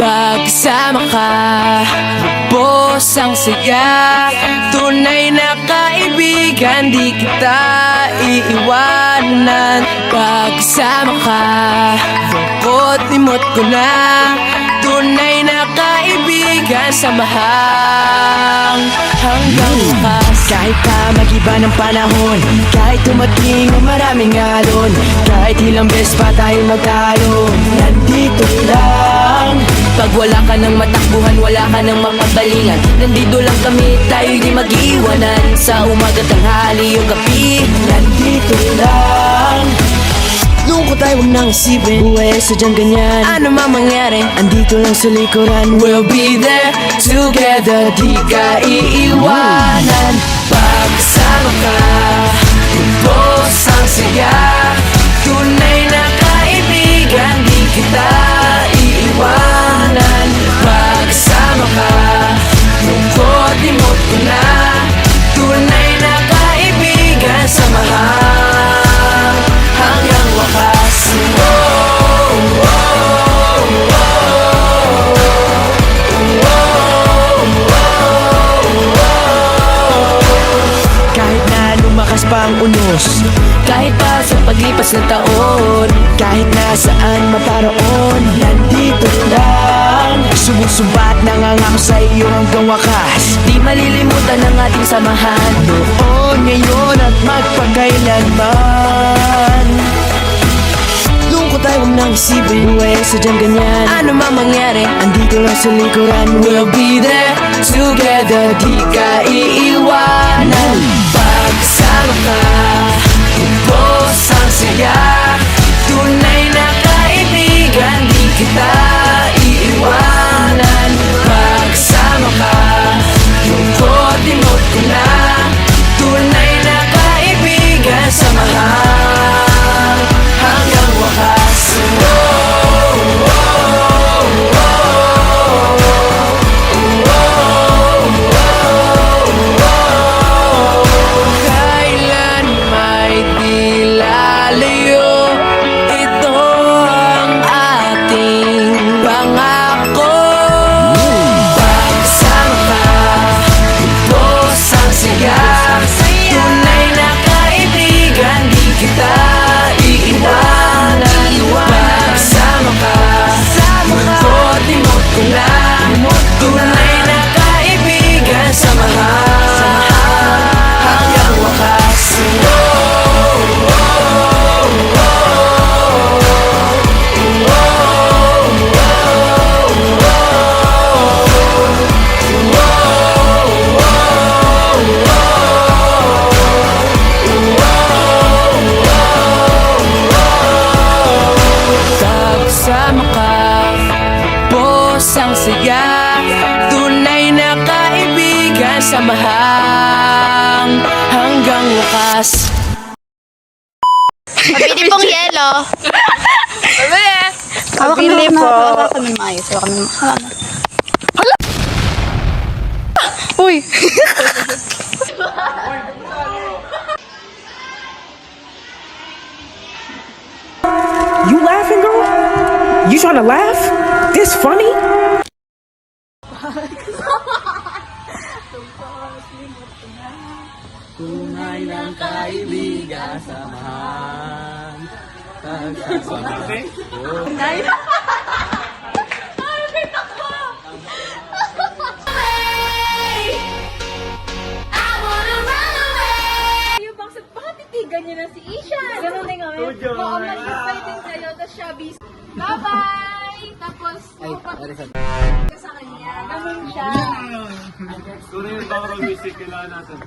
Pagkasama ka, lubos ang saya. Tunay na kaibigan, di kita iiwanan. Pagkasama ka, lungkot limot ko na. Tunay na kaibigan, samahang hanggang wakas. Kahit pa mag-iba ng panahon, kahit tumating ang maraming alon, kahit ilang beses pa tayo magtalo, nandito lang. Pag wala ka ng matakbuhan, wala ka ng mapagbalingan, nandito lang kami, tayo'y di mag-iwanan. Sa umaga, tanghali o gabi, nandito lang. Lungkot tayo, huwag nang isipin, buhay sadyang ganyan. Ano man mangyari, andito lang sa likuran. We'll be there together, di ka iiwanan. Pagkasama ka, lubos ang saya. Tunay na kaibigan, di kita iiwanan. Pagkasama ka, lungkot limot ko na. Tunay na kaibigan, samahang hanggang wakas. Kahit na lumakas pa ang unos, kahit pa sa paglipas ng taon, kahit nasaan maparoon, nandito lang. Sumusumbat nangangako sa iyo hanggang wakas. Di malilimutan ang ating samahan, noon, ngayon at magpakailanman. Lungkot tayo, huwag nang isipin, buhay sadyang ganyan. Ano man mangyari, andito lang sa likuran. We'll be there together, di ka iiwanan. Pagkasama ka, lubos ang saya. Tunay na kaibigan, di kita iiwanan. Pagkasama ka, lungkot limot ko na. Tunay na kaibigan, samahang hanggang wakas. Kailan may di lalayo, ito ang ating pangako. Pagkasama ka, lubos ang saya. Tunay na kaibigan, di kita iiwanan. Pagkasama ka, lungkot limot ko na. Tunay na kaibigan, samahang hanggang wakas. Pagkasama ka, lubos ang saya. Tunay na kaibigan, samahang hanggang wakas. Mabili pong yelo. Mabili po. Hawakan mo maayos. Hawakan mo. Uy! You laughing, girl? You trying to laugh? This funny? Tunay ng kaibigan, samahan. Bakit titigan niyo na si Isha? Ganun din kami. Oo, mag-invite din kayo. Tapos siya busy. Bye-bye! Tapos, ka sa kanya. Ganun siya. Kung yung background music, kailangan natin.